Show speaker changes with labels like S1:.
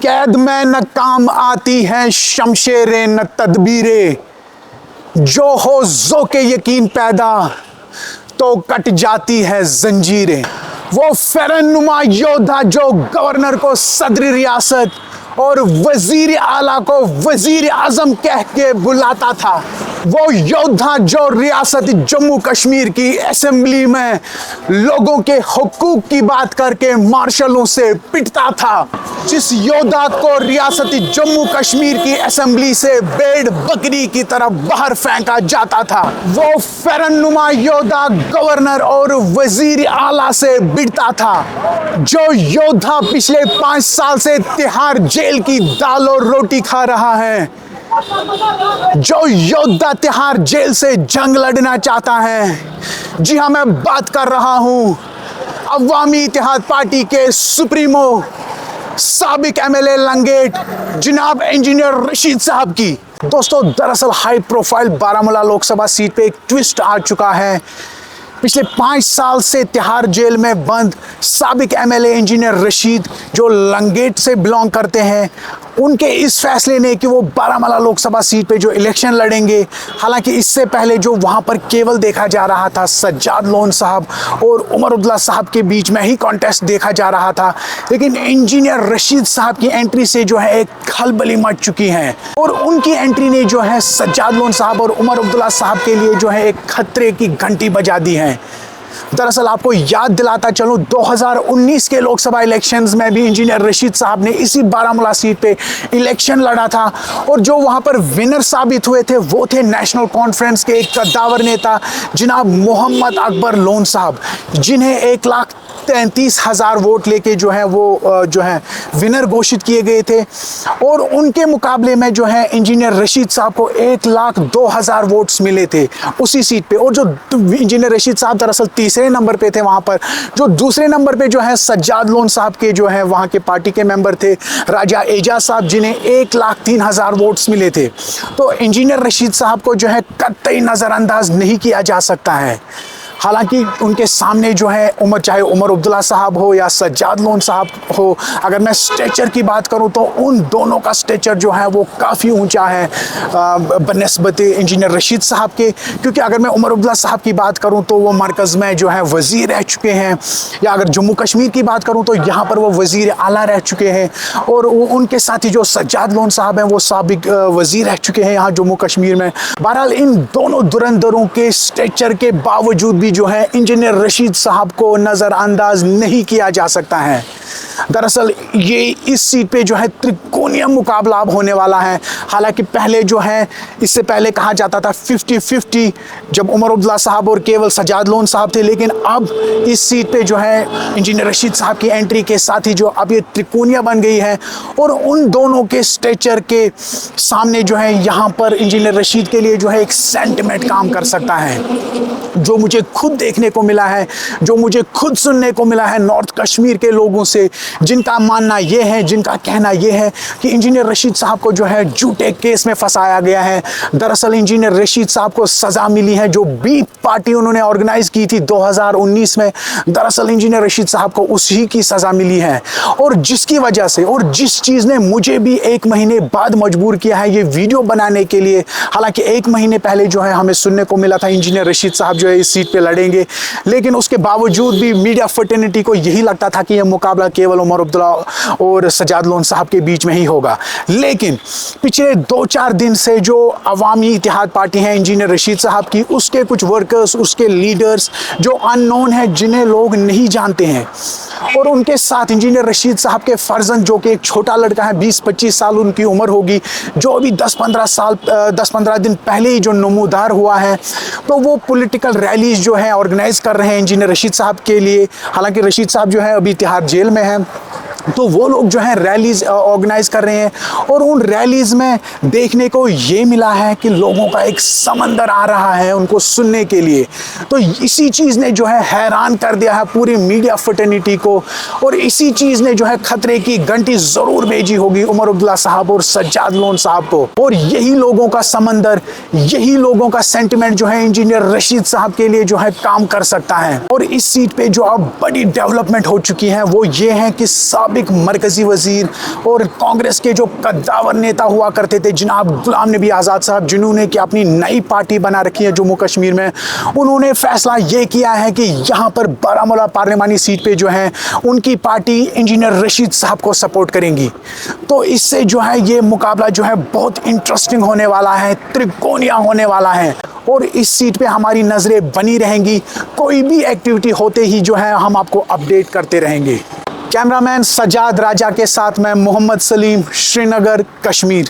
S1: कैद में न काम आती हैं शमशेरें न तदबीरें, जो हो जो के यकीन पैदा तो कट जाती है जंजीरें। वो फरनुमा योद्धा जो गवर्नर को सदरी रियासत और वजीर आला को वजीर आजम कह के बुलाता था, वो योद्धा जो रियासत जम्मू कश्मीर की असेंबली में लोगों के हुकूक की बात करके मार्शलों से पिटता था, जिस योद्धा को रियासत जम्मू कश्मीर की असेंबली से भेड़ बकरी की तरह बाहर फेंका जाता था, वो फरनुमा योद्धा गवर्नर और वजीर आला से भिड़ता था, जो योद्धा पिछले 5 साल से तिहाड़ जेल की दाल और रोटी खा रहा है, जो योद्धा तिहाड़ जेल से जंग लड़ना चाहता है। जी हाँ, मैं बात कर रहा हूं अवामी इत्तेहाद पार्टी के सुप्रीमो साबिक एमएलए लंगेट जनाब इंजीनियर रशीद साहब की। दोस्तों, दरअसल high profile Baramulla Lok Sabha seat पे एक ट्विस्ट आ चुका है। पिछले 5 साल से तिहाड़ जेल में बंद साबिक एमएलए इंजीनियर रशीद, जो लंगेट से बिलोंग करते हैं, उनके इस फैसले ने कि वो बारामूला लोकसभा सीट पे जो इलेक्शन लड़ेंगे, हालांकि इससे पहले जो वहाँ पर केवल देखा जा रहा था सज्जाद लोन साहब और उमर अब्दुल्ला साहब के बीच में ही कॉन्टेस्ट देखा जा रहा था, लेकिन इंजीनियर रशीद साहब की एंट्री से जो है एक खलबली मच चुकी है और उनकी एंट्री ने जो है सज्जाद लोन साहब और उमर अब्दुल्ला साहब के लिए जो है एक खतरे की घंटी बजा दी है। दरअसल आपको याद दिलाता चलूं, 2019 के लोकसभा इलेक्शंस में भी इंजीनियर रशीद साहब ने इसी बारामूला सीट पे इलेक्शन लड़ा था और जो वहां पर विनर साबित हुए थे वो थे नेशनल कॉन्फ्रेंस के एक कद्दावर नेता जनाब मोहम्मद अकबर लोन साहब, जिन्हें 1,33,000 वोट लेके जो है वो जो है विनर घोषित किए गए थे और उनके मुकाबले में जो है इंजीनियर रशीद साहब को 1,02,000 वोट्स मिले थे उसी सीट पे। और जो इंजीनियर रशीद साहब दरअसल तीसरे नंबर पे थे वहां पर, जो दूसरे नंबर पे जो है सज्जाद लोन साहब के जो है वहां के पार्टी के मेंबर थे राजा एजाज साहब, जिन्हें 1,03,000 वोट्स मिले थे। तो इंजीनियर रशीद साहब को जो है कतई नज़रअंदाज नहीं किया जा सकता है। हालांकि उनके सामने जो है चाहे उमर अब्दुल्ला साहब हो या सज्जाद लोन साहब हो, अगर मैं स्टेचर की बात करूं तो उन दोनों का स्टेचर जो है वो काफ़ी ऊंचा है बनिस्बत इंजीनियर रशीद साहब के, क्योंकि अगर मैं उमर अब्दुल्ला साहब की बात करूं तो वो मरकज़ में जो है वज़ीर रह चुके हैं, या अगर जम्मू कश्मीर की बात करूँ तो यहाँ पर वो वज़ीर आला रह चुके हैं और उनके साथ ही जो सज्जाद लोन साहब हैं वो साबिक वज़ीर रह चुके हैं यहाँ जम्मू कश्मीर में। बहरहाल इन दोनों धुरंधरों के स्टेचर के बावजूद भी जो है इंजीनियर रशीद साहब को नज़रअंदाज नहीं किया जा सकता है। दरअसल ये इस सीट पे जो है त्रिकोणीय मुकाबला अब होने वाला है। हालांकि पहले जो है इससे पहले कहा जाता था 50-50 जब उमर अब्दुल्ला साहब और केवल सज्जाद लोन साहब थे, लेकिन अब इस सीट पे जो है इंजीनियर रशीद साहब की एंट्री के साथ ही जो अब ये त्रिकोणीय बन गई है और उन दोनों के स्टेचर के सामने जो है यहाँ पर इंजीनियर रशीद के लिए जो है एक सेंटिमेंट काम कर सकता है। जो मुझे खुद देखने को मिला है, जो मुझे खुद सुनने को मिला है नॉर्थ कश्मीर के लोगों से, जिनका मानना ये है, जिनका कहना ये है कि इंजीनियर रशीद साहब को जो है झूठे केस में फंसाया गया है। दरअसल इंजीनियर रशीद साहब को सज़ा मिली है, जो बी पार्टी उन्होंने ऑर्गेनाइज की थी 2019 में, दरअसल इंजीनियर रशीद साहब को उसी की सज़ा मिली है और जिसकी वजह से और जिस चीज़ ने मुझे भी 1 महीने बाद मजबूर किया है ये वीडियो बनाने के लिए। हालांकि 1 महीने पहले जो है हमें सुनने को मिला था इंजीनियर रशीद साहब जो है इस सीट पे लड़ेंगे, लेकिन उसके बावजूद भी मीडिया फर्टेनिटी को यही लगता था कि यह मुकाबला केवल उमर अब्दुल्ला और सज्जाद लोन साहब के बीच में ही होगा। लेकिन पिछले 2-4 दिन से जो अवामी इत्तेहाद पार्टी है इंजीनियर रशीद साहब की, उसके कुछ वर्कर्स, उसके लीडर्स जो अननोन है, जिन्हें लोग नहीं जानते हैं, और उनके साथ इंजीनियर रशीद साहब के फर्जंद जो कि एक छोटा लड़का है, 20-25 साल उनकी उम्र होगी, जो अभी 10-15 दिन पहले ही जो नमूदार हुआ है, तो वो पॉलिटिकल रैलीज जो है ऑर्गेनाइज कर रहे हैं इंजीनियर रशीद साहब के लिए। हालांकि रशीद साहब जो है अभी तिहाड़ जेल में है, तो वो लोग जो है रैलीज ऑर्गेनाइज कर रहे हैं और उन रैलीज में देखने को ये मिला है कि लोगों का एक समंदर आ रहा है उनको सुनने के लिए। तो इसी चीज़ ने जो है हैरान कर दिया है पूरी मीडिया फर्टेनिटी को और इसी चीज़ ने जो है खतरे की घंटी ज़रूर भेजी होगी उमर अब्दुल्ला साहब और सज्जाद लोन साहब को। और यही लोगों का समंदर, यही लोगों का सेंटिमेंट जो है इंजीनियर रशीद साहब के लिए जो है काम कर सकता है। और इस सीट पे जो अब बड़ी डेवलपमेंट हो चुकी है वो ये है कि सबक मरकज़ी वज़ीर और कांग्रेस के जो कद्दावर नेता हुआ करते थे जनाब गुलाम नबी आज़ाद साहब, जिन्होंने कि अपनी नई पार्टी बना रखी है जम्मू कश्मीर में, उन्होंने फैसला ये किया है कि यहाँ पर बारामूला पार्लिमानी सीट पे जो है उनकी पार्टी इंजीनियर रशीद साहब को सपोर्ट करेंगी। तो इससे जो है ये मुकाबला जो है बहुत इंटरेस्टिंग होने वाला है, त्रिकोणीय होने वाला है और इस सीट पे हमारी नज़रें बनी रहेंगी। कोई भी एक्टिविटी होते ही जो है हम आपको अपडेट करते रहेंगे। कैमरामैन सजाद राजा के साथ मैं मोहम्मद सलीम, श्रीनगर, कश्मीर।